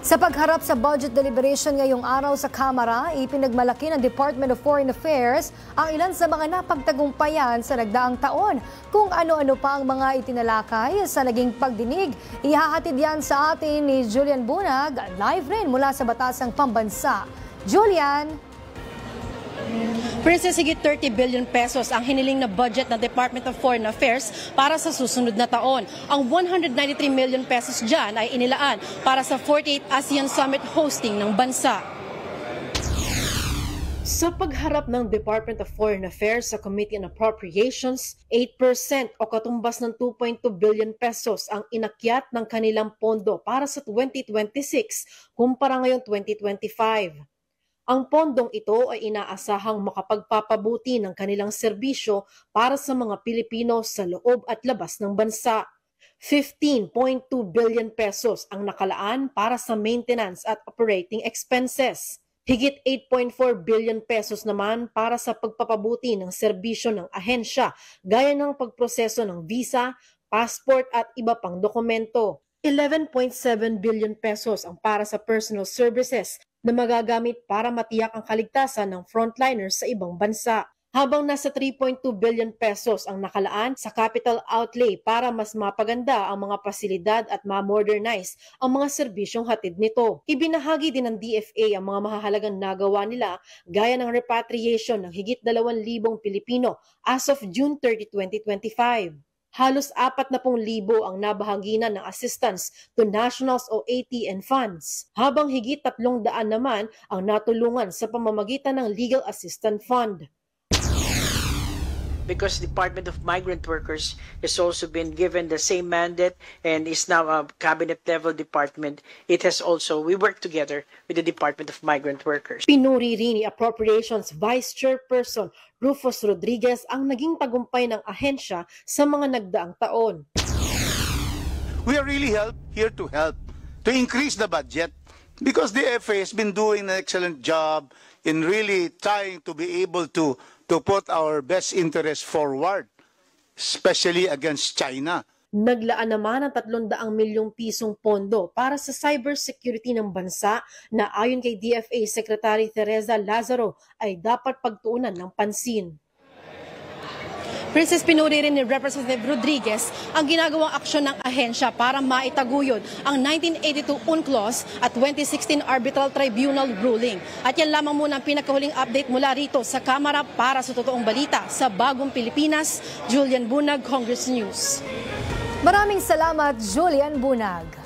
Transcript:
Sa pagharap sa budget deliberation ngayong araw sa Kamara, ipinagmalaki ng Department of Foreign Affairs ang ilan sa mga napagtagumpayan sa nagdaang taon. Kung ano-ano pa ang mga itinalakay sa naging pagdinig, ihahatid yan sa atin ni Julian Bunag, live rin mula sa Batasang Pambansa. Julian! Princess, higit 30 billion pesos ang hiniling na budget ng Department of Foreign Affairs para sa susunod na taon. Ang 193 million pesos dyan ay inilaan para sa 48th ASEAN Summit hosting ng bansa. Sa pagharap ng Department of Foreign Affairs sa Committee on Appropriations, 8% o katumbas ng 2.2 billion pesos ang inakyat ng kanilang pondo para sa 2026 kumpara ngayong 2025. Ang pondong ito ay inaasahang makapagpapabuti ng kanilang serbisyo para sa mga Pilipino sa loob at labas ng bansa. 15.2 billion pesos ang nakalaan para sa maintenance at operating expenses. Higit 8.4 billion pesos naman para sa pagpapabuti ng serbisyo ng ahensya gaya ng pagproseso ng visa, passport at iba pang dokumento. 11.7 billion pesos ang para sa personal services na magagamit para matiyak ang kaligtasan ng frontliners sa ibang bansa. Habang nasa 3.2 billion pesos ang nakalaan sa capital outlay para mas mapaganda ang mga pasilidad at ma-modernize ang mga serbisyong hatid nito. Ibinahagi din ng DFA ang mga mahahalagang nagawa nila gaya ng repatriation ng higit 2,000 Pilipino as of June 30, 2025. Halos 40,000 ang nabahaginan ng assistance to nationals o ATN funds, habang higit 300 naman ang natulungan sa pamamagitan ng Legal Assistance Fund. Because the Department of Migrant Workers has also been given the same mandate and is now a cabinet-level department, we work together with the Department of Migrant Workers. Pinuri rin ni Appropriations Vice Chairperson Rufus Rodriguez ang naging tagumpay ng ahensya sa mga nagdaang taon. We are really here to help, to increase the budget, because the FA has been doing an excellent job in really trying to be able to put our best interest forward, especially against China. Naglaan naman ng 300 milyong pisong pondo para sa cybersecurity ng bansa na ayon kay DFA Secretary Teresa Lazaro ay dapat pagtuunan ng pansin. Princess, pinuri rin ni Representative Rodriguez ang ginagawang aksyon ng ahensya para maitaguyod ang 1982 UNCLOS at 2016 Arbitral Tribunal ruling. At yan lamang muna ang pinakahuling update mula rito sa Kamara para sa totoong balita sa Bagong Pilipinas. Julian Bunag, Congress News. Maraming salamat, Julian Bunag.